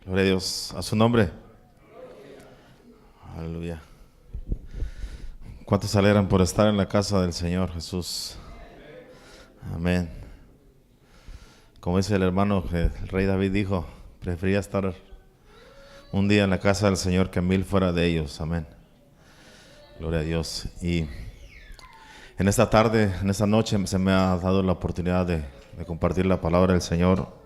Gloria a Dios, a su nombre. Aleluya. ¿Cuántos se alegran por estar en la casa del Señor Jesús? Amén. Como dice el hermano, el rey David dijo, prefería estar un día en la casa del Señor que 1000 fuera de ellos. Amén. Gloria a Dios. Y en esta tarde, en esta noche, se me ha dado la oportunidad de compartir la palabra del Señor.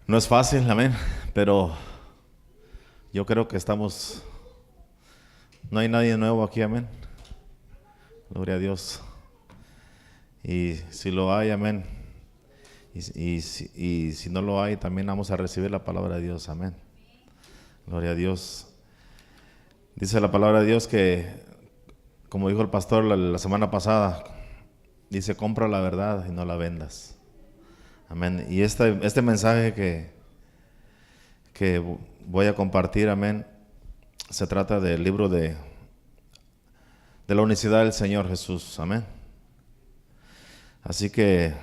No es fácil, amén, pero yo creo que no hay nadie nuevo aquí, amén. Gloria a Dios. Y si lo hay, amén. Y si no lo hay, también vamos a recibir la palabra de Dios, amén. Gloria a Dios. Dice la palabra de Dios que, como dijo el pastor la semana pasada, dice, compra la verdad y no la vendas. Amén. Y este mensaje que voy a compartir, amén, se trata del libro de la unicidad del Señor Jesús, amén. Así que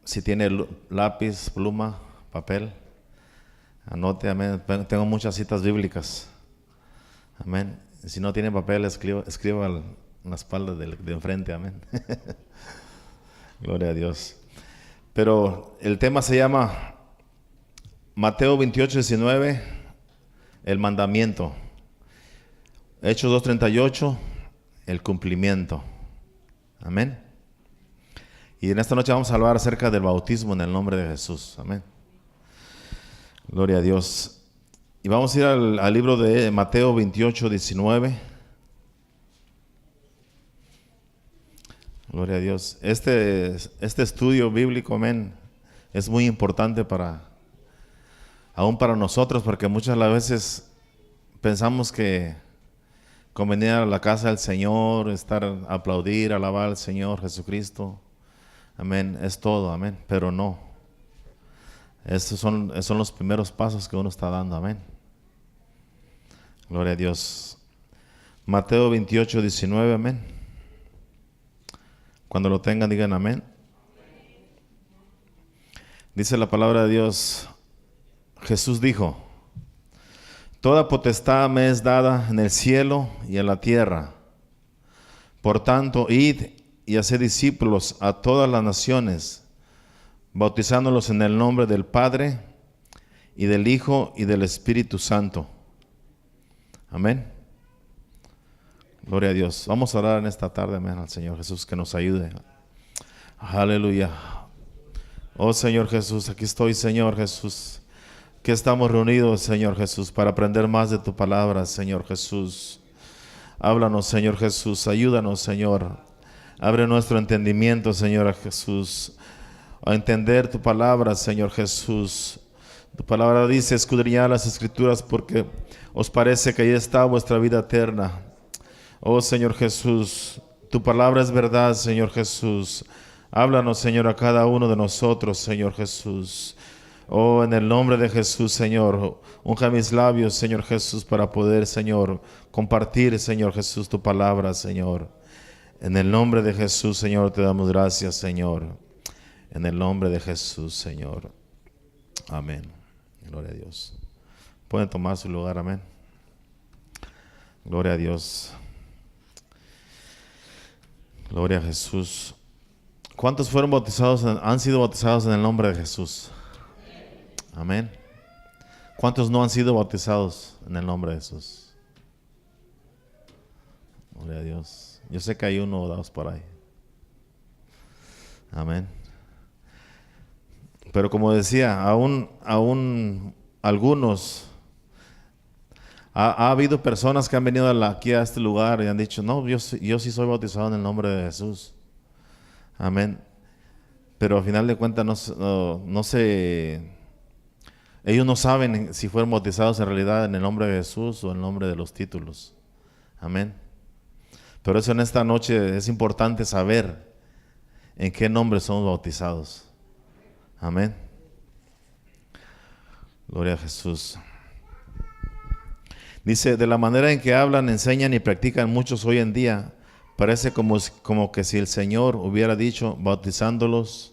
si tiene lápiz, pluma, papel, anote, amén. Tengo muchas citas bíblicas, amén. Si no tiene papel, escriba en la espalda de enfrente, amén. Gloria a Dios. Pero el tema se llama Mateo 28:19, el mandamiento. Hechos 2:38, el cumplimiento. Amén. Y en esta noche vamos a hablar acerca del bautismo en el nombre de Jesús. Amén. Gloria a Dios. Y vamos a ir al libro de Mateo 28:19. Gloria a Dios. Este estudio bíblico, amén, es muy importante aún para nosotros, porque muchas las veces pensamos que con venir a la casa del Señor, aplaudir, alabar al Señor Jesucristo, amén, es todo, amén, pero no. Esos son los primeros pasos que uno está dando, amén. Gloria a Dios. Mateo 28:19, amén. Cuando lo tengan, digan amén. Dice la palabra de Dios, Jesús dijo, toda potestad me es dada en el cielo y en la tierra. Por tanto, id y haced discípulos a todas las naciones, bautizándolos en el nombre del Padre, y del Hijo, y del Espíritu Santo. Amén. Gloria a Dios. Vamos a orar en esta tarde, amén, al Señor Jesús, que nos ayude. Aleluya. Oh Señor Jesús, aquí estoy, Señor Jesús, que estamos reunidos, Señor Jesús, para aprender más de tu palabra, Señor Jesús. Háblanos, Señor Jesús, ayúdanos, Señor. Abre nuestro entendimiento, Señor Jesús, a entender tu palabra, Señor Jesús. Tu palabra dice, escudriñad las Escrituras porque os parece que ahí está vuestra vida eterna. Oh Señor Jesús, tu palabra es verdad, Señor Jesús. Háblanos, Señor, a cada uno de nosotros, Señor Jesús. Oh, en el nombre de Jesús, Señor, unja mis labios, Señor Jesús, para poder, Señor, compartir, Señor Jesús, tu palabra, Señor. En el nombre de Jesús, Señor, te damos gracias, Señor. En el nombre de Jesús, Señor. Amén. Gloria a Dios. Pueden tomar su lugar, amén. Gloria a Dios. Gloria a Jesús. ¿Cuántos han sido bautizados en el nombre de Jesús? Amén. ¿Cuántos no han sido bautizados en el nombre de Jesús? Gloria a Dios. Yo sé que hay uno o dos por ahí. Amén. Pero como decía, aún algunos, ha habido personas que han venido aquí a este lugar y han dicho, no, yo sí soy bautizado en el nombre de Jesús. Amén. Pero al final de cuentas ellos no saben si fueron bautizados en realidad en el nombre de Jesús o en el nombre de los títulos. Amén. Por eso en esta noche es importante saber en qué nombre somos bautizados. Amén. Gloria a Jesús. Dice, de la manera en que hablan, enseñan y practican muchos hoy en día, parece como que si el Señor hubiera dicho, bautizándolos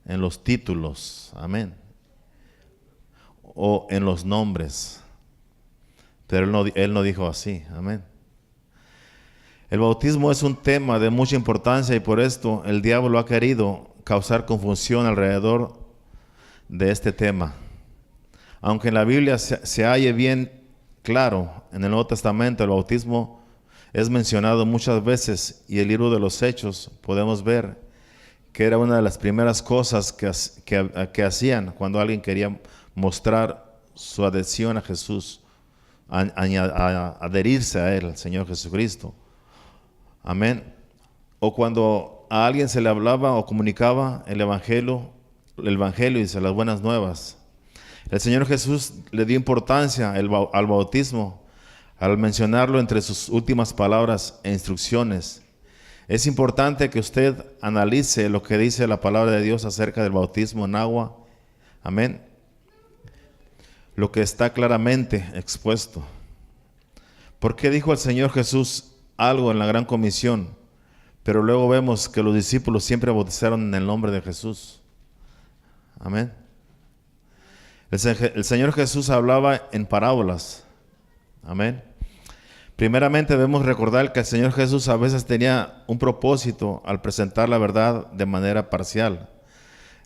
en los títulos. Amén. o en los nombres. Pero él no dijo así. Amén. El bautismo es un tema de mucha importancia y por esto el diablo ha querido causar confusión alrededor de este tema. Aunque en la Biblia se halle bien claro, en el Nuevo Testamento el bautismo es mencionado muchas veces y el libro de los Hechos podemos ver que era una de las primeras cosas que hacían cuando alguien quería mostrar su adhesión a Jesús, a adherirse a Él, al Señor Jesucristo. Amén. O cuando a alguien se le hablaba o comunicaba el evangelio y las buenas nuevas. El Señor Jesús le dio importancia al bautismo al mencionarlo entre sus últimas palabras e instrucciones. Es importante que usted analice lo que dice la palabra de Dios acerca del bautismo en agua. Amén. Lo que está claramente expuesto. ¿Por qué dijo el Señor Jesús algo en la gran comisión, pero luego vemos que los discípulos siempre bautizaron en el nombre de Jesús? Amén. El Señor Jesús hablaba en parábolas. Amén. Primeramente debemos recordar que el Señor Jesús a veces tenía un propósito al presentar la verdad de manera parcial.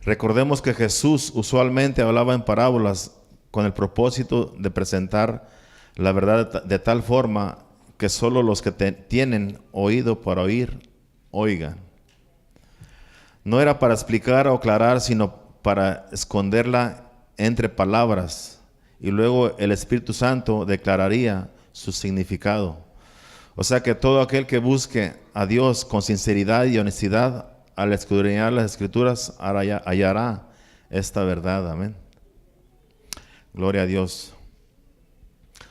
Recordemos que Jesús usualmente hablaba en parábolas con el propósito de presentar la verdad de tal forma que solo los que tienen oído para oír, oigan. No era para explicar o aclarar, sino para esconderla entre palabras, y luego el Espíritu Santo declararía su significado. O sea que todo aquel que busque a Dios con sinceridad y honestidad, al escudriñar las Escrituras, hallará esta verdad. Amén. Gloria a Dios.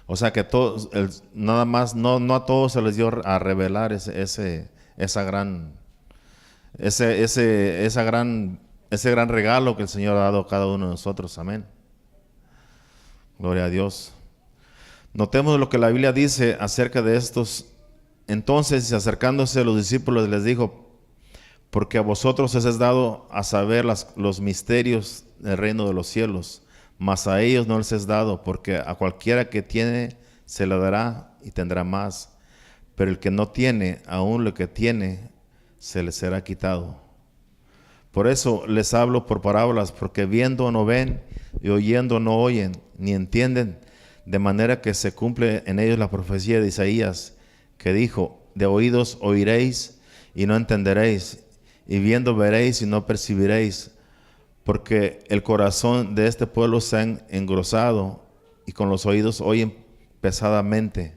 O sea que todos, nada más, no a todos se les dio a revelar ese gran regalo que el Señor ha dado a cada uno de nosotros. Amén. Gloria a Dios. Notemos lo que la Biblia dice acerca de estos. Entonces, acercándose a los discípulos, les dijo: porque a vosotros os es dado a saber los misterios del reino de los cielos, mas a ellos no les es dado, porque a cualquiera que tiene se le dará y tendrá más, pero el que no tiene, aún lo que tiene, se le será quitado. Por eso les hablo por parábolas, porque viendo no ven y oyendo no oyen, ni entienden, de manera que se cumple en ellos la profecía de Isaías, que dijo: de oídos oiréis y no entenderéis, y viendo veréis y no percibiréis, porque el corazón de este pueblo se ha engrosado, y con los oídos oyen pesadamente,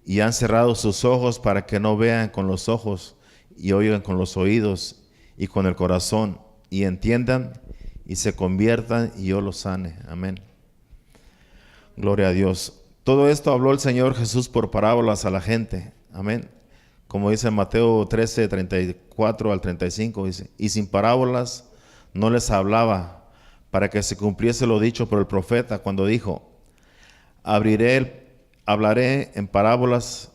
y han cerrado sus ojos para que no vean con los ojos, y oigan con los oídos, y con el corazón, y entiendan, y se conviertan, y yo los sane. Amén. Gloria a Dios. Todo esto habló el Señor Jesús por parábolas a la gente. Amén. Como dice Mateo 13, 34 al 35, dice: y sin parábolas no les hablaba, para que se cumpliese lo dicho por el profeta, cuando dijo: hablaré en parábolas,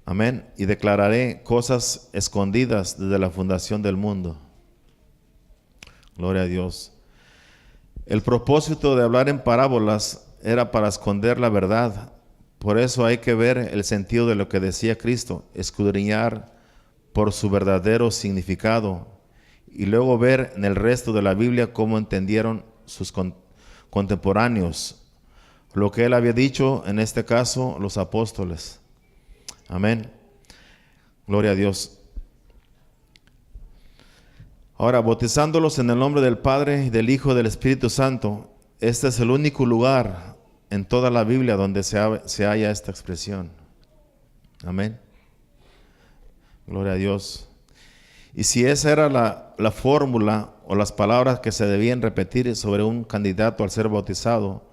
amén, y declararé cosas escondidas desde la fundación del mundo. Gloria a Dios. El propósito de hablar en parábolas era para esconder la verdad. Por eso hay que ver el sentido de lo que decía Cristo, escudriñar por su verdadero significado, y luego ver en el resto de la Biblia cómo entendieron sus contemporáneos lo que él había dicho, en este caso los apóstoles. Amén. Gloria a Dios. Ahora, bautizándolos en el nombre del Padre, y del Hijo y del Espíritu Santo. Este es el único lugar en toda la Biblia donde se halla esta expresión. Amén. Gloria a Dios. Y si esa era la fórmula o las palabras que se debían repetir sobre un candidato al ser bautizado,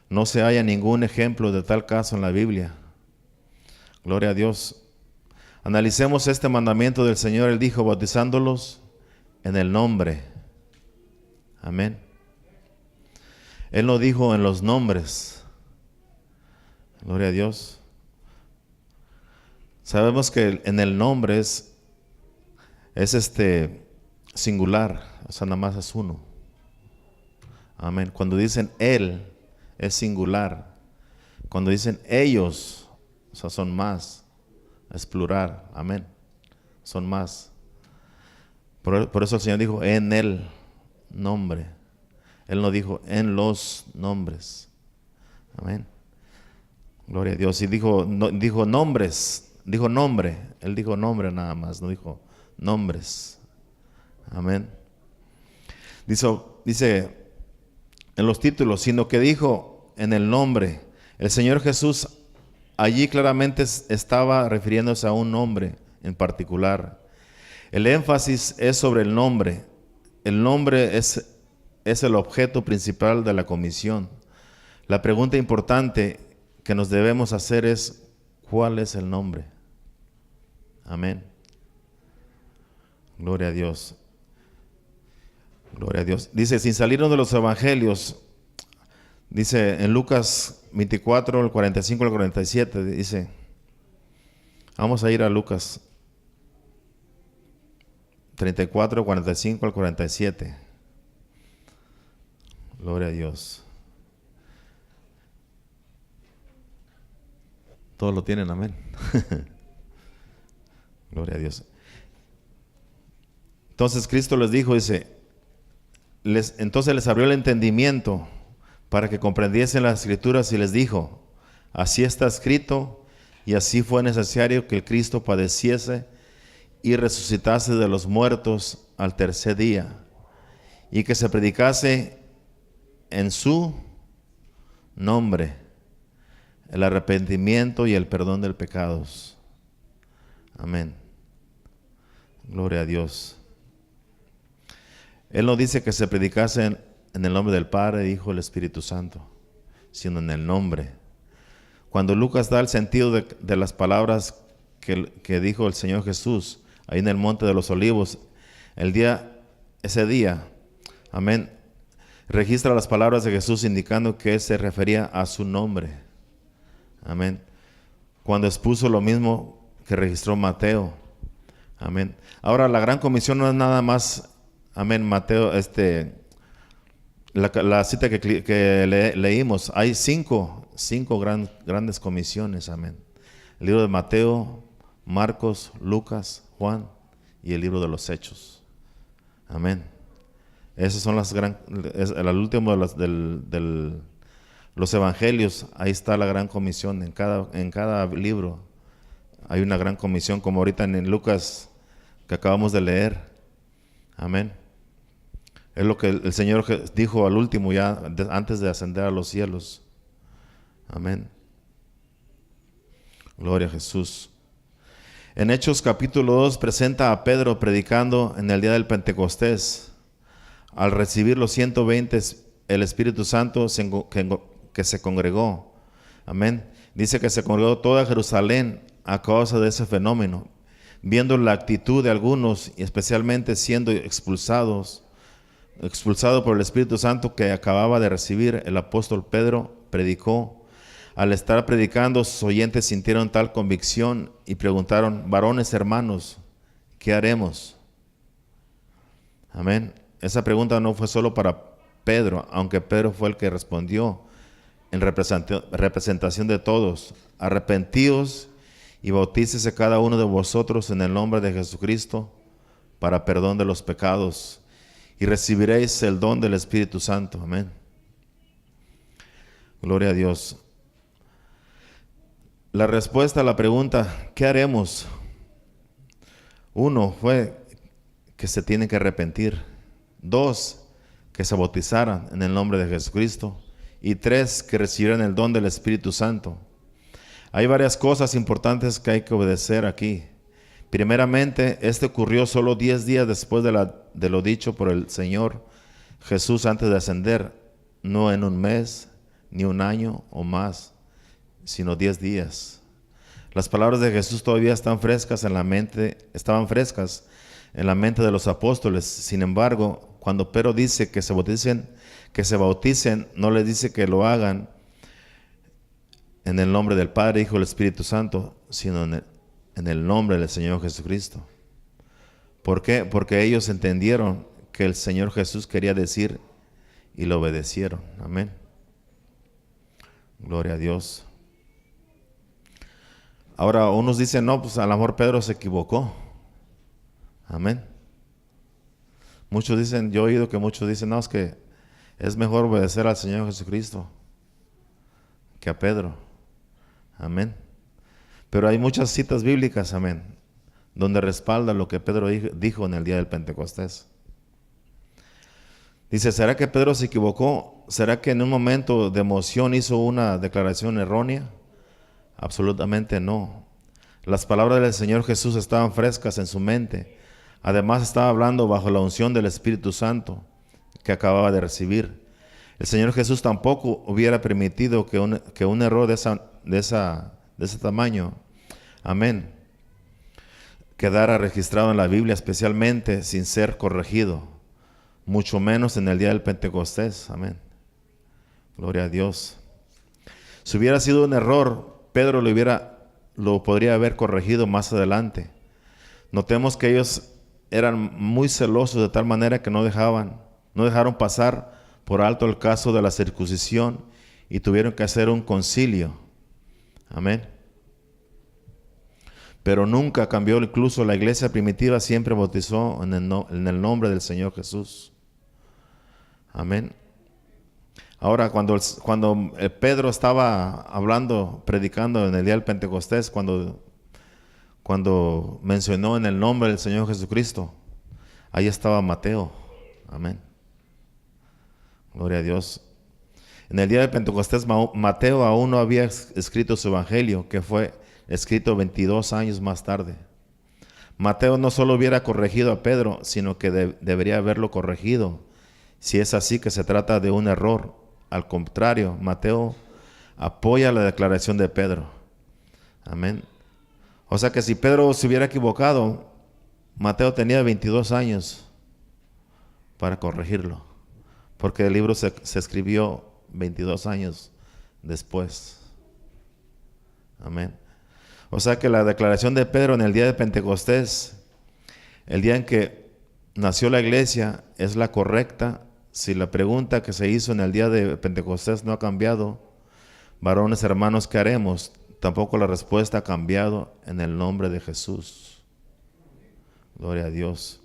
no se halla ningún ejemplo de tal caso en la Biblia. Gloria a Dios. Analicemos este mandamiento del Señor. Él dijo: bautizándolos en el nombre. Amén. Él no dijo en los nombres. Gloria a Dios. Sabemos que en el nombre es singular, o sea, nada más es uno. Amén. Cuando dicen Él, es singular. Cuando dicen ellos, o sea, son más. Es plural. Amén. Son más. Por eso el Señor dijo en el nombre. Él no dijo en los nombres. Amén. Gloria a Dios. Y dijo nombres. Dijo nombre. Él dijo nombre nada más. No dijo nombres. Amén. Dice en los títulos, sino que dijo en el nombre. El Señor Jesús allí claramente estaba refiriéndose a un nombre en particular. El énfasis es sobre el nombre. El nombre es el objeto principal de la comisión. La pregunta importante que nos debemos hacer es, ¿cuál es el nombre? Amén. Gloria a Dios. Gloria a Dios. Dice, sin salirnos de los evangelios, dice en Lucas 24, el 45 al 47, dice, vamos a ir a Lucas 34, 45 al 47. Gloria a Dios. Todos lo tienen, amén. Gloria a Dios. Entonces Cristo les dijo, dice, entonces les abrió el entendimiento para que comprendiesen las Escrituras y les dijo, así está escrito y así fue necesario que el Cristo padeciese y resucitase de los muertos al tercer día y que se predicase en su nombre el arrepentimiento y el perdón de pecados. Amén. Gloria a Dios. Él no dice que se predicase en el nombre del Padre, Hijo y el Espíritu Santo, sino en el nombre. Cuando Lucas da el sentido de las palabras que dijo el Señor Jesús ahí en el Monte de los Olivos, ese día, amén, registra las palabras de Jesús indicando que Él se refería a su nombre. Amén. Cuando expuso lo mismo que registró Mateo. Amén. Ahora la gran comisión no es nada más, amén, Mateo, la cita que leímos, hay cinco grandes comisiones, amén. El libro de Mateo, Marcos, Lucas, Juan y el libro de los Hechos. Amén. Esas son el último de los evangelios. Ahí está la gran comisión. En cada libro hay una gran comisión, como ahorita en Lucas que acabamos de leer. Amén. Es lo que el Señor dijo al último ya, antes de ascender a los cielos. Amén. Gloria a Jesús. En Hechos capítulo 2 presenta a Pedro predicando en el día del Pentecostés. Al recibir los 120, el Espíritu Santo que se congregó. Amén. Dice que se congregó toda Jerusalén a causa de ese fenómeno. Viendo la actitud de algunos y especialmente siendo expulsado por el Espíritu Santo que acababa de recibir, el apóstol Pedro predicó. Al estar predicando, sus oyentes sintieron tal convicción y preguntaron, varones hermanos, ¿qué haremos? Amén. Esa pregunta no fue solo para Pedro, aunque Pedro fue el que respondió en representación de todos. Arrepentíos y bautícese cada uno de vosotros en el nombre de Jesucristo para perdón de los pecados y recibiréis el don del Espíritu Santo. Amén. Gloria a Dios. La respuesta a la pregunta, ¿qué haremos? Uno fue que se tienen que arrepentir. 2, que se bautizaran en el nombre de Jesucristo. Y 3, que recibieran el don del Espíritu Santo. Hay varias cosas importantes que hay que obedecer aquí. Primeramente, ocurrió solo 10 días después de lo dicho por el Señor Jesús antes de ascender, no en un mes, ni un año o más, sino 10 días. Las palabras de Jesús todavía estaban frescas en la mente de los apóstoles. Sin embargo, cuando Pedro dice que se bauticen, no les dice que lo hagan en el nombre del Padre, Hijo y el Espíritu Santo, sino en el nombre del Señor Jesucristo. ¿Por qué? Porque ellos entendieron que el Señor Jesús quería decir y le obedecieron. Amén. Gloria a Dios. Ahora unos dicen, no, pues a lo mejor Pedro se equivocó. Amén. Muchos dicen, yo he oído que muchos dicen, no, es que es mejor obedecer al Señor Jesucristo que a Pedro. Amén. Pero hay muchas citas bíblicas, amén, donde respalda lo que Pedro dijo en el día del Pentecostés. Dice, ¿será que Pedro se equivocó? ¿Será que en un momento de emoción hizo una declaración errónea? Absolutamente no. Las palabras del Señor Jesús estaban frescas en su mente. Además estaba hablando bajo la unción del Espíritu Santo que acababa de recibir. El Señor Jesús tampoco hubiera permitido que un error de ese tamaño, amén, quedara registrado en la Biblia, especialmente sin ser corregido, mucho menos en el día del Pentecostés. Amén. Gloria a Dios. Si hubiera sido un error, Pedro lo podría haber corregido más adelante. Notemos que ellos eran muy celosos de tal manera que no dejaron pasar por alto el caso de la circuncisión y tuvieron que hacer un concilio. Amén. Pero nunca cambió. Incluso la iglesia primitiva siempre bautizó en el nombre del Señor Jesús. Amén. Ahora, cuando Pedro estaba predicando en el día del Pentecostés, cuando mencionó en el nombre del Señor Jesucristo, ahí estaba Mateo. Amén. Gloria a Dios. En el día del Pentecostés, Mateo aún no había escrito su evangelio, que fue escrito 22 años más tarde. Mateo no solo hubiera corregido a Pedro, sino que debería haberlo corregido, si es así que se trata de un error. Al contrario, Mateo apoya la declaración de Pedro. Amén. O sea que si Pedro se hubiera equivocado, Mateo tenía 22 años para corregirlo, porque el libro se escribió 22 años después. Amén. O sea que la declaración de Pedro en el día de Pentecostés, el día en que nació la iglesia, es la correcta. Si la pregunta que se hizo en el día de Pentecostés no ha cambiado, varones hermanos, ¿qué haremos? Tampoco la respuesta ha cambiado en el nombre de Jesús. Gloria a Dios.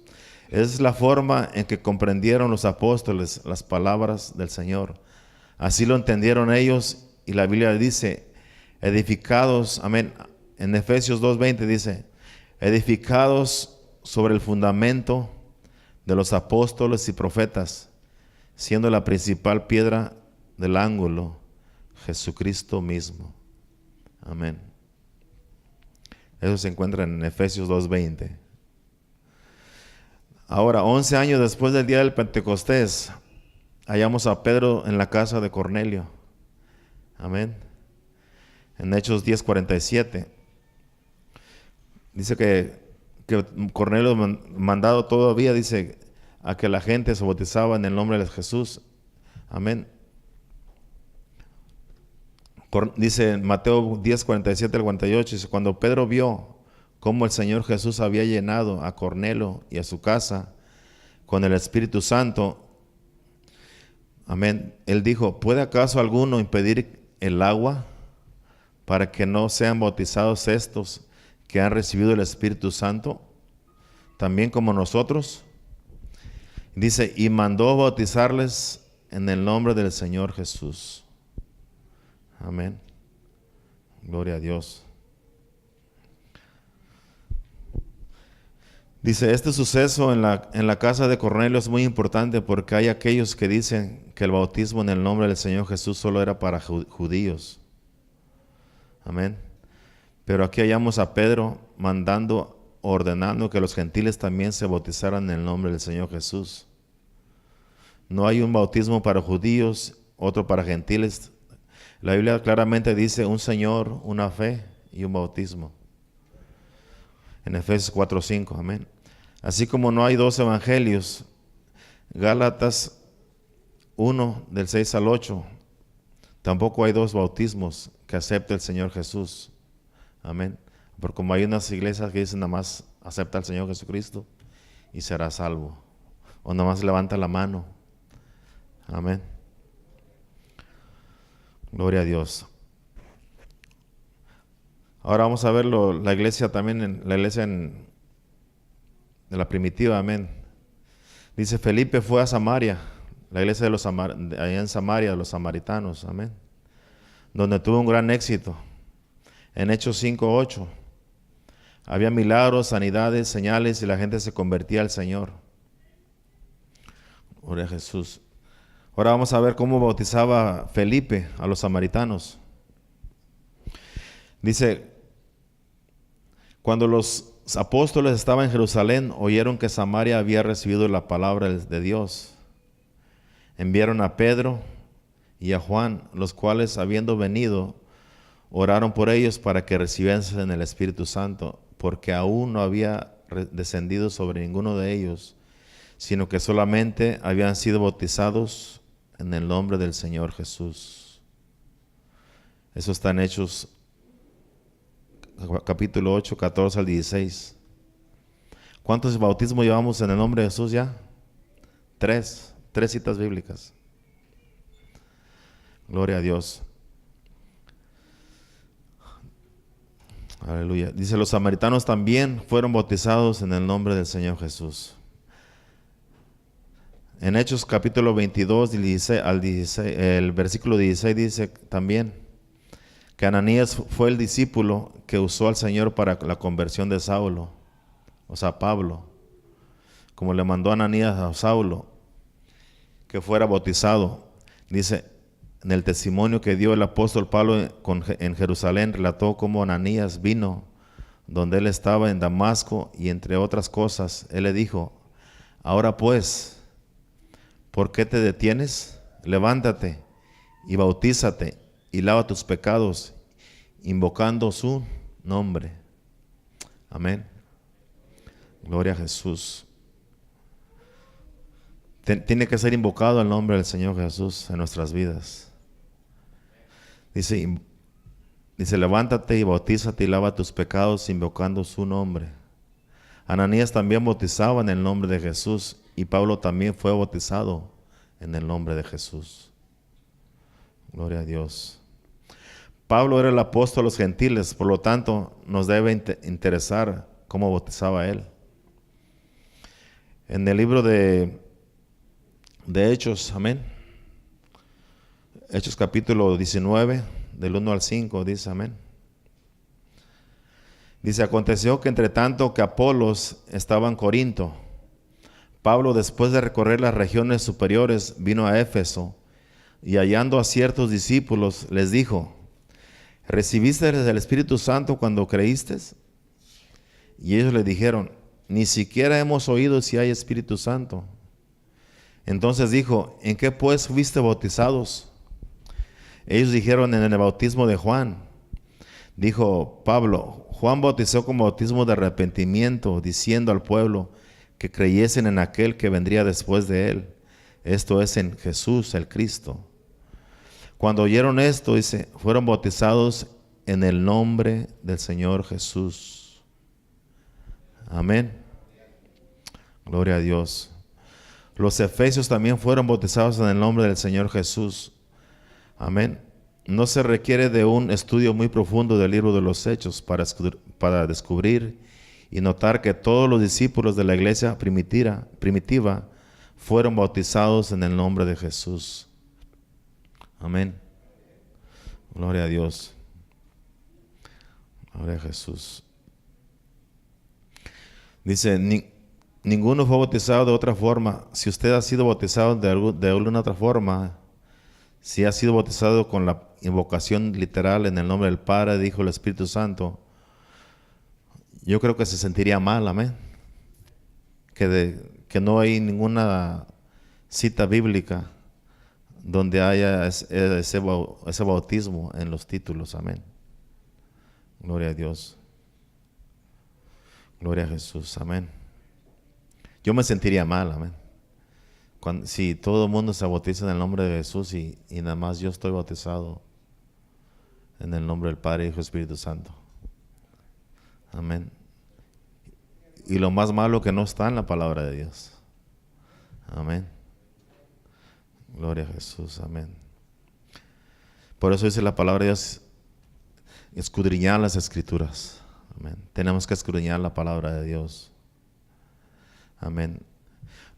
Es la forma en que comprendieron los apóstoles las palabras del Señor. Así lo entendieron ellos, y la Biblia dice, edificados, amén. En Efesios 2:20 dice, edificados sobre el fundamento de los apóstoles y profetas, siendo la principal piedra del ángulo Jesucristo mismo. Amén. Eso se encuentra en Efesios 2:20. Ahora, 11 años después del día del Pentecostés, hallamos a Pedro en la casa de Cornelio. Amén. En Hechos 10:47. Dice que Cornelio mandado todavía, dice, a que la gente se bautizaba en el nombre de Jesús. Amén. Dice en Mateo 10:47 al 48, dice, cuando Pedro vio cómo el Señor Jesús había llenado a Cornelio y a su casa con el Espíritu Santo, amén, él dijo, ¿puede acaso alguno impedir el agua para que no sean bautizados estos que han recibido el Espíritu Santo, también como nosotros? Dice, y mandó bautizarles en el nombre del Señor Jesús. Amén. Gloria a Dios. Dice, este suceso en la casa de Cornelio es muy importante porque hay aquellos que dicen que el bautismo en el nombre del Señor Jesús solo era para judíos. Amén. Pero aquí hallamos a Pedro ordenando que los gentiles también se bautizaran en el nombre del Señor Jesús. No hay un bautismo para judíos, otro para gentiles. La Biblia claramente dice un Señor, una fe y un bautismo. En Efesios 4:5, amén. Así como no hay dos evangelios, Gálatas 1, del 6 al 8, tampoco hay dos bautismos que acepte el Señor Jesús. Amén. Porque como hay unas iglesias que dicen nada más acepta al Señor Jesucristo y será salvo. O nada más levanta la mano. Amén. Gloria a Dios. Ahora vamos a verlo, la iglesia también, de la primitiva, amén. Dice, Felipe fue a Samaria, la iglesia de allá en Samaria, de los samaritanos, amén, donde tuvo un gran éxito. En Hechos 5:8, había milagros, sanidades, señales, y la gente se convertía al Señor. Gloria a Jesús. Ahora vamos a ver cómo bautizaba Felipe a los samaritanos. Dice, cuando los apóstoles estaban en Jerusalén, oyeron que Samaria había recibido la palabra de Dios. Enviaron a Pedro y a Juan, los cuales, habiendo venido, oraron por ellos para que recibiesen el Espíritu Santo, porque aún no había descendido sobre ninguno de ellos, sino que solamente habían sido bautizados en el nombre del Señor Jesús. Eso está en Hechos capítulo 8, 14 al 16. ¿Cuántos bautismos llevamos en el nombre de Jesús ya? Tres citas bíblicas. Gloria a Dios. Aleluya. Dice, los samaritanos también fueron bautizados en el nombre del Señor Jesús. En Hechos capítulo 22, el versículo 16 dice también que Ananías fue el discípulo que usó al Señor para la conversión de Saulo, o sea, Pablo, como le mandó a Ananías a Saulo que fuera bautizado. Dice, en el testimonio que dio el apóstol Pablo en Jerusalén, relató cómo Ananías vino donde él estaba en Damasco, y entre otras cosas, él le dijo, ahora pues, ¿por qué te detienes? Levántate y bautízate y lava tus pecados, invocando su nombre. Amén. Gloria a Jesús. Tiene que ser invocado el nombre del Señor Jesús en nuestras vidas. Dice, levántate y bautízate y lava tus pecados, invocando su nombre. Ananías también bautizaba en el nombre de Jesús, y Pablo también fue bautizado en el nombre de Jesús. Gloria a Dios. Pablo era el apóstol a los gentiles, por lo tanto nos debe interesar cómo bautizaba él. En el libro de Hechos, amén. Hechos capítulo 19, del 1 al 5, dice amén. Dice, aconteció que entre tanto que Apolos estaba en Corinto, Pablo, después de recorrer las regiones superiores, vino a Éfeso, y hallando a ciertos discípulos, les dijo, ¿recibiste el Espíritu Santo cuando creíste? Y ellos le dijeron, ni siquiera hemos oído si hay Espíritu Santo. Entonces dijo, ¿en qué pues fuiste bautizados? Ellos dijeron, en el bautismo de Juan. Dijo Pablo, Juan bautizó con bautismo de arrepentimiento, diciendo al pueblo que creyesen en aquel que vendría después de él, esto es, en Jesús el Cristo. Cuando oyeron esto, dice, fueron bautizados en el nombre del Señor Jesús. Amén. Gloria a Dios. Los efesios también fueron bautizados en el nombre del Señor Jesús. Amén. No se requiere de un estudio muy profundo del libro de los Hechos para descubrir y notar que todos los discípulos de la iglesia primitiva fueron bautizados en el nombre de Jesús. Amén. Gloria a Dios. Gloria a Jesús. Dice, ninguno fue bautizado de otra forma. Si usted ha sido bautizado de alguna otra forma, si ha sido bautizado con la invocación literal en el nombre del Padre, del Hijo y del Espíritu Santo, yo creo que se sentiría mal, amén. Que no hay ninguna cita bíblica donde haya ese bautismo en los títulos, amén. Gloria a Dios. Gloria a Jesús, amén. Yo me sentiría mal, amén. Si todo el mundo se bautiza en el nombre de Jesús y nada más yo estoy bautizado en el nombre del Padre, Hijo y Espíritu Santo. Amén. Y lo más malo que no está en la palabra de Dios. Amén. Gloria a Jesús, amén. Por eso dice la palabra de Dios, escudriñar las escrituras. Amén. Tenemos que escudriñar la palabra de Dios. Amén.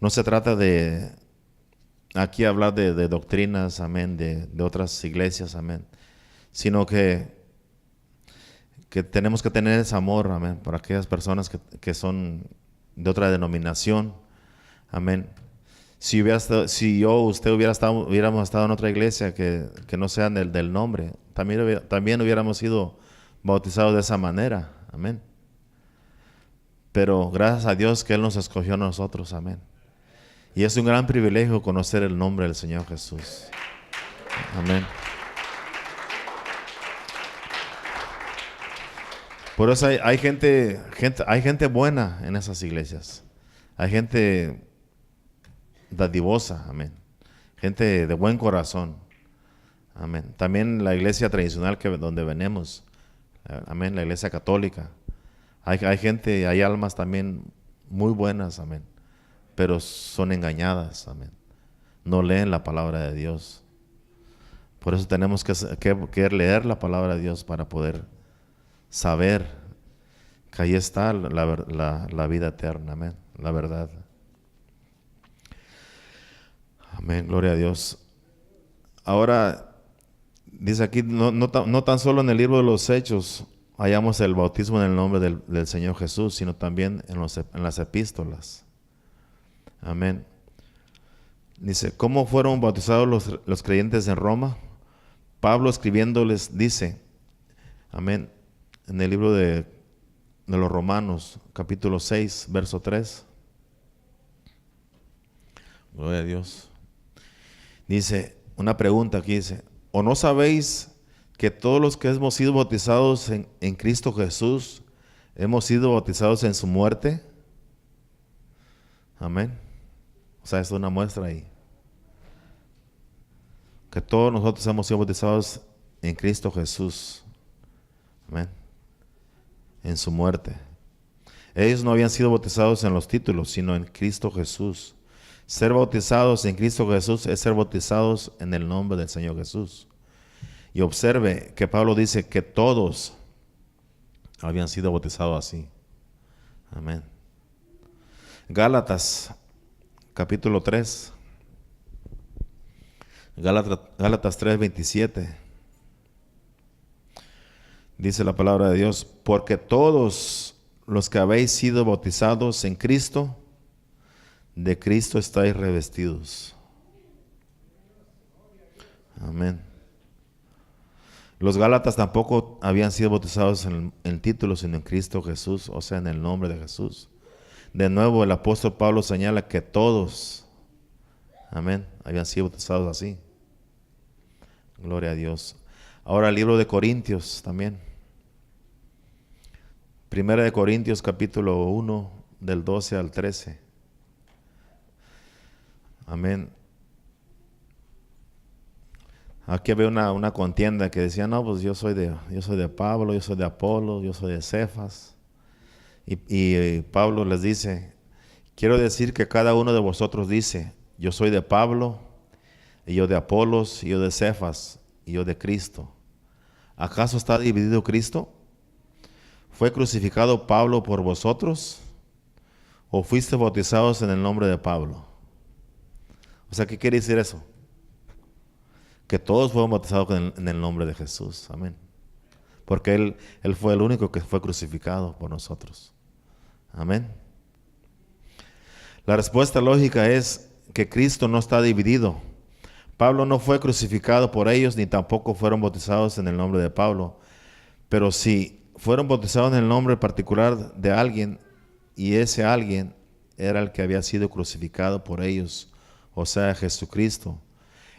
No se trata de aquí hablar de doctrinas, amén, de otras iglesias, amén, sino que tenemos que tener ese amor, amén, por aquellas personas que son de otra denominación, amén. Si usted hubiéramos estado en otra iglesia que no sea del nombre, también hubiéramos sido bautizados de esa manera, amén. Pero gracias a Dios que Él nos escogió a nosotros, amén. Y es un gran privilegio conocer el nombre del Señor Jesús, amén. Por eso hay gente buena en esas iglesias. Hay gente dadivosa, amén. Gente de buen corazón, amén. También la iglesia tradicional donde venimos, amén, la iglesia católica. Hay almas también muy buenas, amén, pero son engañadas, amén. No leen la palabra de Dios. Por eso tenemos que leer la palabra de Dios para poder saber que ahí está la vida eterna, amén, la verdad. Amén, gloria a Dios. Ahora, dice aquí, no tan solo en el libro de los Hechos hallamos el bautismo en el nombre del Señor Jesús, sino también en las epístolas. Amén. Dice, ¿cómo fueron bautizados los creyentes en Roma? Pablo escribiéndoles dice, amén, en el libro de los Romanos, capítulo 6, verso 3. Gloria a Dios. Dice, una pregunta aquí dice, ¿o no sabéis que todos los que hemos sido bautizados en Cristo Jesús, hemos sido bautizados en su muerte? Amén. O sea, es una muestra ahí. Que todos nosotros hemos sido bautizados en Cristo Jesús. Amén. En su muerte. Ellos no habían sido bautizados en los títulos, sino en Cristo Jesús. Ser bautizados en Cristo Jesús es ser bautizados en el nombre del Señor Jesús. Y observe que Pablo dice que todos habían sido bautizados así. Amén. Gálatas, capítulo 3. Gálatas 3, 27. Dice la palabra de Dios, porque todos los que habéis sido bautizados en Cristo, de Cristo estáis revestidos. Amén. Los Gálatas tampoco habían sido bautizados en título, sino en Cristo Jesús, o sea, en el nombre de Jesús. De nuevo, el apóstol Pablo señala que todos, amén, habían sido bautizados así. Gloria a Dios. Ahora el libro de Corintios también. Primera de Corintios, capítulo 1, del 12 al 13. Amén. Aquí había una contienda que decía, no, pues yo soy de Pablo, yo soy de Apolo, yo soy de Cefas. Y Pablo les dice, quiero decir que cada uno de vosotros dice, yo soy de Pablo, y yo de Apolos, y yo de Cefas, y yo de Cristo. ¿Acaso está dividido Cristo? ¿Fue crucificado Pablo por vosotros? ¿O fuiste bautizados en el nombre de Pablo? O sea, ¿qué quiere decir eso? Que todos fueron bautizados en el nombre de Jesús. Amén. Porque Él fue el único que fue crucificado por nosotros. Amén. La respuesta lógica es que Cristo no está dividido. Pablo no fue crucificado por ellos, ni tampoco fueron bautizados en el nombre de Pablo. Pero si fueron bautizados en el nombre particular de alguien, y ese alguien era el que había sido crucificado por ellos, o sea, Jesucristo.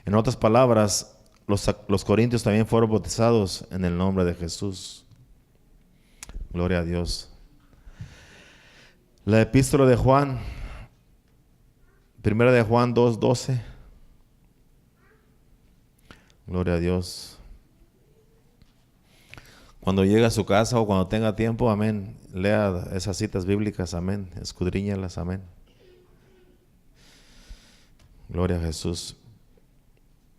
En otras palabras, los corintios también fueron bautizados en el nombre de Jesús. Gloria a Dios. La epístola de Juan, primera de Juan 2:12. Gloria a Dios. Cuando llegue a su casa o cuando tenga tiempo, amén, lea esas citas bíblicas, amén, escudriñalas, amén. Gloria a Jesús.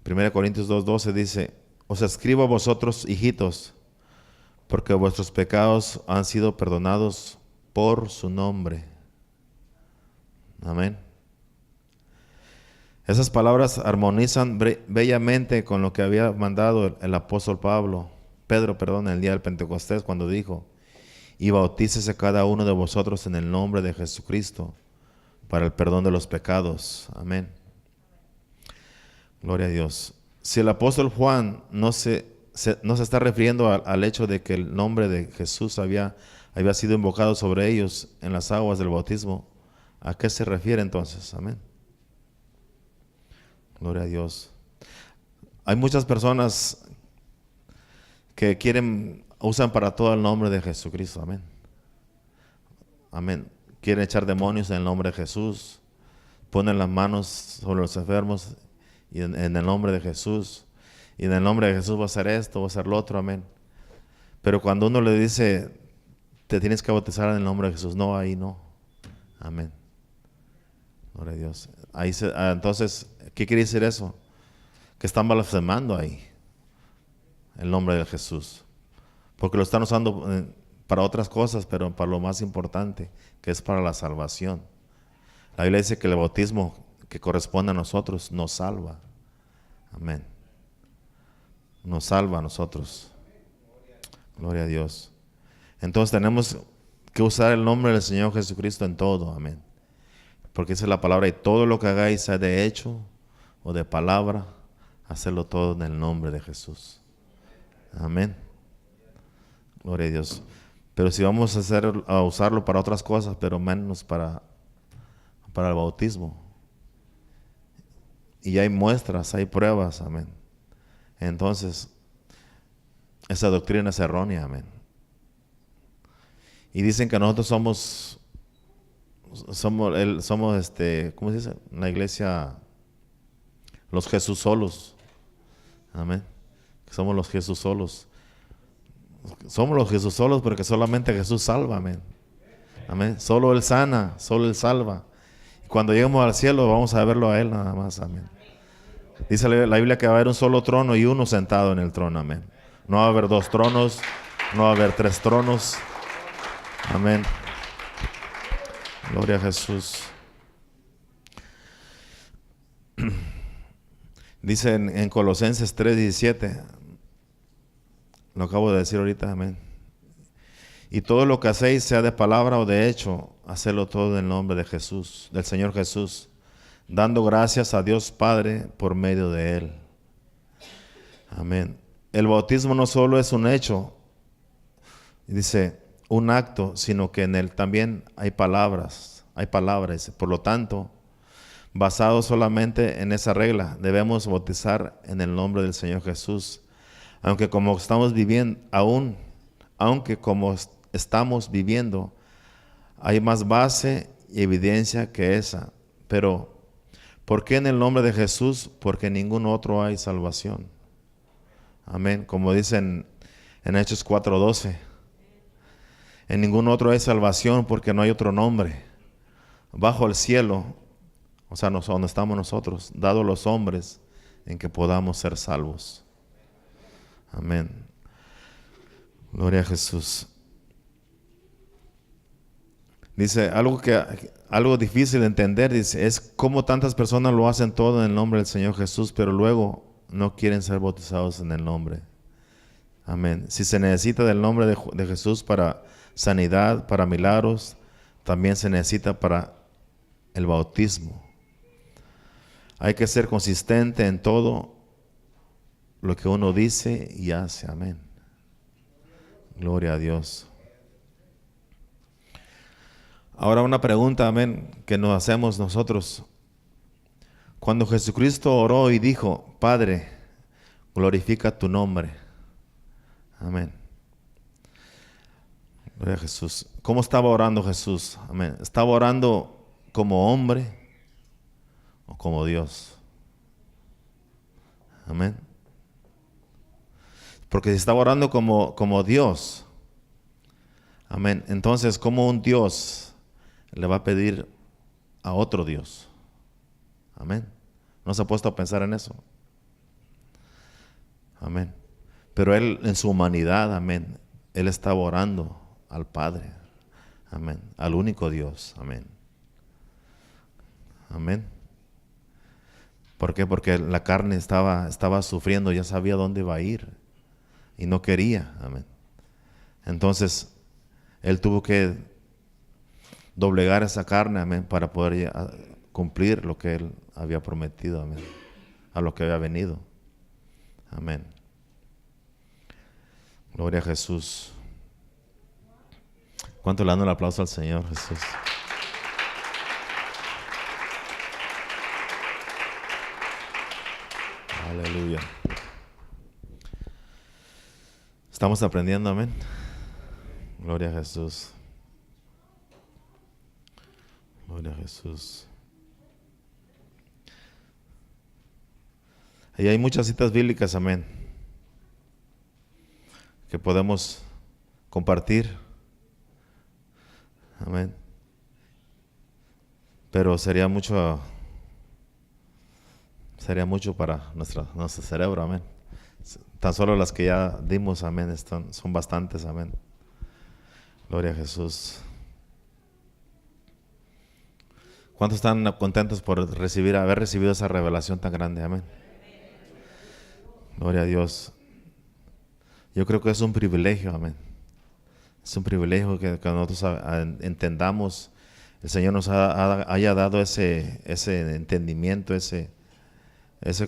1 Corintios 2:12 dice: os escribo a vosotros, hijitos, porque vuestros pecados han sido perdonados por su nombre. Amén. Esas palabras armonizan bellamente con lo que había mandado el apóstol Pedro, el día del Pentecostés, cuando dijo: y bautícese cada uno de vosotros en el nombre de Jesucristo para el perdón de los pecados. Amén. Gloria a Dios. Si el apóstol Juan no se está refiriendo al hecho de que el nombre de Jesús había sido invocado sobre ellos en las aguas del bautismo, ¿a qué se refiere entonces? Amén. Gloria a Dios. Hay muchas personas que usan para todo el nombre de Jesucristo. Amén. Amén. Quieren echar demonios en el nombre de Jesús. Ponen las manos sobre los enfermos y en el nombre de Jesús. Y en el nombre de Jesús va a hacer esto, va a hacer lo otro. Amén. Pero cuando uno le dice, te tienes que bautizar en el nombre de Jesús, no, ahí no. Amén. Gloria a Dios. Entonces, ¿qué quiere decir eso? Que están blasfemando ahí el nombre de Jesús. Porque lo están usando para otras cosas, pero para lo más importante, que es para la salvación. La Biblia dice que el bautismo que corresponde a nosotros nos salva. Amén. Nos salva a nosotros. Gloria a Dios. Entonces tenemos que usar el nombre del Señor Jesucristo en todo. Amén. Porque esa es la palabra: y todo lo que hagáis, sea de hecho o de palabra, hacerlo todo en el nombre de Jesús. Amén. Gloria a Dios. Pero si vamos a usarlo para otras cosas, pero menos para el bautismo. Y hay muestras, hay pruebas. Amén. Entonces, esa doctrina es errónea. Amén. Y dicen que nosotros somos ¿cómo se dice? En la iglesia, los Jesús solos. Amén. Somos los Jesús solos. Somos los Jesús solos porque solamente Jesús salva. Amén. Amén. Solo Él sana, solo Él salva. Y cuando lleguemos al cielo vamos a verlo a Él nada más. Amén. Dice la Biblia que va a haber un solo trono y uno sentado en el trono. Amén. No va a haber dos tronos, no va a haber tres tronos. Amén. Gloria a Jesús. Dice en Colosenses 3:17, lo acabo de decir ahorita. Amén. Y todo lo que hacéis, sea de palabra o de hecho, hacedlo todo en el nombre de Jesús, del Señor Jesús, dando gracias a Dios Padre por medio de Él. Amén. El bautismo no solo es un hecho, dice, un acto, sino que en él también hay palabras. Por lo tanto, basado solamente en esa regla, debemos bautizar en el nombre del Señor Jesús. Aunque como estamos viviendo, hay más base y evidencia que esa. Pero, ¿por qué en el nombre de Jesús? Porque en ningún otro hay salvación. Amén. Como dicen en Hechos 4:12. En ningún otro hay salvación porque no hay otro nombre bajo el cielo, o sea, donde estamos nosotros, dado los hombres, en que podamos ser salvos. Amén. Gloria a Jesús. Dice algo difícil de entender, dice, es como tantas personas lo hacen todo en el nombre del Señor Jesús, pero luego no quieren ser bautizados en el nombre. Amén. Si se necesita del nombre de Jesús para sanidad, para milagros, también se necesita para el bautismo. Hay que ser consistente en todo lo que uno dice y hace. Amén. Gloria a Dios. Ahora una pregunta, amén, que nos hacemos nosotros. Cuando Jesucristo oró y dijo, Padre, glorifica tu nombre. Amén. Gloria a Jesús. ¿Cómo estaba orando Jesús? Amén. ¿Estaba orando como hombre o como Dios? Amén. Porque si estaba orando como Dios, amén, entonces ¿cómo un Dios le va a pedir a otro Dios? Amén. ¿No se ha puesto a pensar en eso? Amén. Pero él en su humanidad, amén, él estaba orando al Padre. Amén. Al único Dios. Amén. Amén. ¿Por qué? Porque la carne estaba sufriendo, ya sabía dónde iba a ir y no quería. Amén. Entonces, él tuvo que doblegar esa carne, amén, para poder cumplir lo que él había prometido, amén, a lo que había venido. Amén. Gloria a Jesús. ¿Cuánto le dan el aplauso al Señor Jesús? Aleluya. Estamos aprendiendo, amén. Gloria a Jesús. Gloria a Jesús. Y hay muchas citas bíblicas, amén, que podemos compartir. Amén. Pero sería mucho para nuestro cerebro, amén. Tan solo las que ya dimos, amén, son bastantes, amén. Gloria a Jesús. ¿Cuántos están contentos por haber recibido esa revelación tan grande? Amén. Gloria a Dios. Yo creo que es un privilegio, amén. Es un privilegio que nosotros entendamos, el Señor nos haya dado ese entendimiento, ese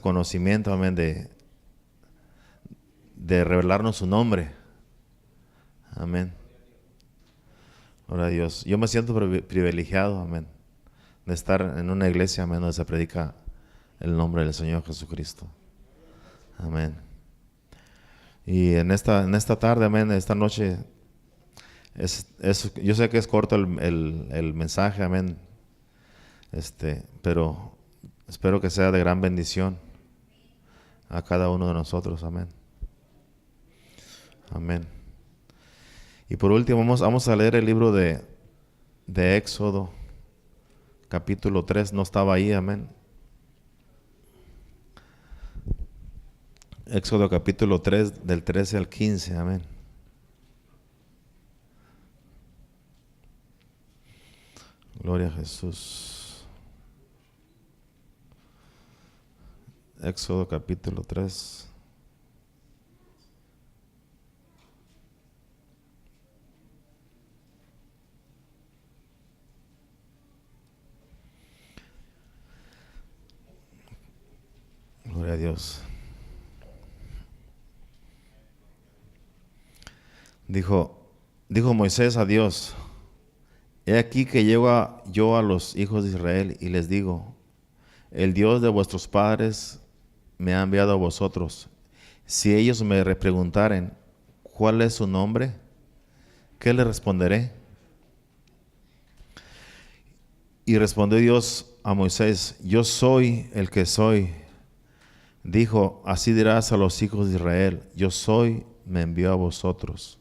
conocimiento, amén, de revelarnos su nombre. Amén. Gloria a Dios. Yo me siento privilegiado, amén, de estar en una iglesia, amén, donde se predica el nombre del Señor Jesucristo. Amén. Y en esta tarde, amén, esta noche, yo sé que es corto el mensaje, amén, pero espero que sea de gran bendición a cada uno de nosotros, amén. Amén. Y por último, vamos a leer el libro de Éxodo, capítulo 3, no estaba ahí, amén. Éxodo capítulo 3, del 13 al 15, amén. Gloria a Jesús. Éxodo capítulo 3. Gloria a Dios. Dijo Moisés a Dios: he aquí que llego yo a los hijos de Israel y les digo: el Dios de vuestros padres me ha enviado a vosotros. Si ellos me preguntaren cuál es su nombre, ¿qué les responderé? Y respondió Dios a Moisés: yo soy el que soy. Dijo: así dirás a los hijos de Israel: yo soy, me envió a vosotros.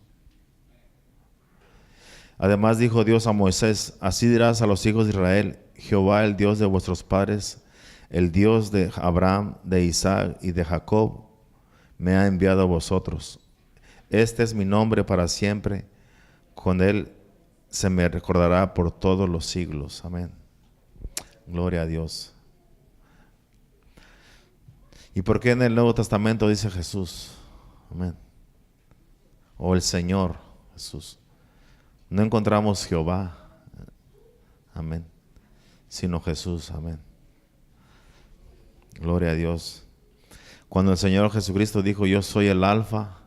Además dijo Dios a Moisés: así dirás a los hijos de Israel: Jehová, el Dios de vuestros padres, el Dios de Abraham, de Isaac y de Jacob, me ha enviado a vosotros. Este es mi nombre para siempre, con él se me recordará por todos los siglos. Amén. Gloria a Dios. ¿Y por qué en el Nuevo Testamento dice Jesús? Amén. O el Señor Jesús. No encontramos Jehová, amén, sino Jesús, amén. Gloria a Dios. Cuando el Señor Jesucristo dijo: yo soy el alfa,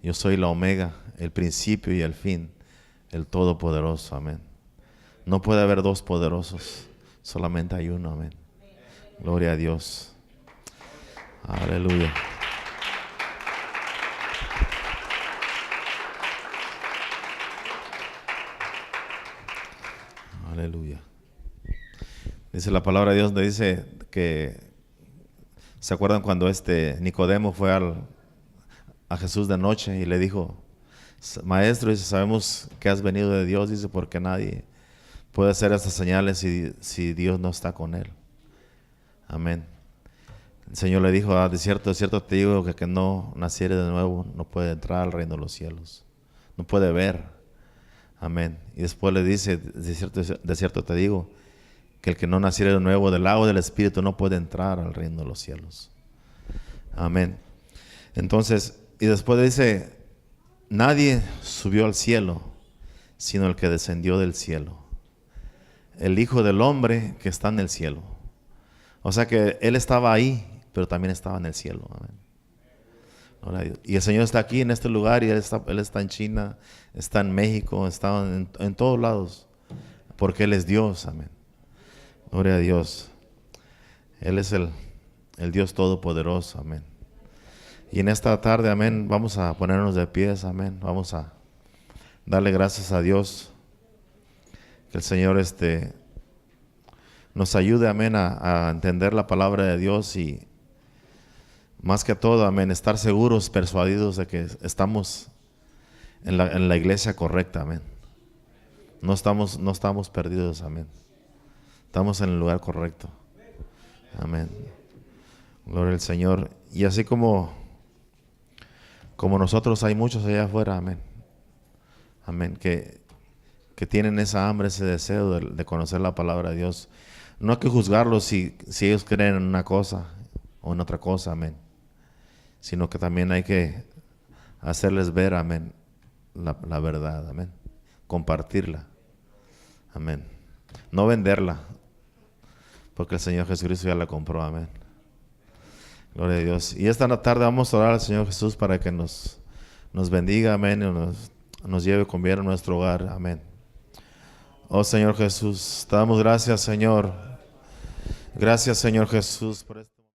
yo soy la omega, el principio y el fin, el todopoderoso, amén. No puede haber dos poderosos, solamente hay uno, amén. Gloria a Dios. Aleluya. Aleluya. Dice la palabra de Dios, donde dice que, ¿se acuerdan cuando Nicodemo fue a Jesús de noche y le dijo: maestro, dice, sabemos que has venido de Dios, dice, porque nadie puede hacer estas señales si Dios no está con él? Amén. El Señor le dijo, de cierto te digo que el que no naciere de nuevo no puede entrar al reino de los cielos. No puede ver. Amén. Y después le dice, de cierto te digo, que el que no naciere de nuevo del agua del Espíritu no puede entrar al reino de los cielos. Amén. Entonces, y después dice, nadie subió al cielo, sino el que descendió del cielo, el Hijo del Hombre que está en el cielo. O sea que Él estaba ahí, pero también estaba en el cielo. Amén. Y el Señor está aquí en este lugar, y Él está en China, está en México, está en todos lados, porque Él es Dios. Amén. Gloria a Dios. Él es el Dios Todopoderoso. Amén. Y en esta tarde, amén, vamos a ponernos de pies. Amén. Vamos a darle gracias a Dios. Que el Señor nos ayude, amén, a entender la palabra de Dios, y más que todo, amén, estar seguros, persuadidos de que estamos en la iglesia correcta. Amén. No estamos perdidos. Amén. Estamos en el lugar correcto. Amén. Gloria al Señor. Y así como nosotros, hay muchos allá afuera. Amén. Amén. Que tienen esa hambre, ese deseo de conocer la palabra de Dios. No hay que juzgarlos si ellos creen en una cosa o en otra cosa. Amén. Sino que también hay que hacerles ver, amén, la verdad. Amén. Compartirla. Amén. No venderla, porque el Señor Jesucristo ya la compró. Amén. Gloria a Dios. Y esta tarde vamos a orar al Señor Jesús para que nos bendiga. Amén. Y nos lleve con bien a nuestro hogar. Amén. Oh Señor Jesús, te damos gracias, Señor. Gracias, Señor Jesús, por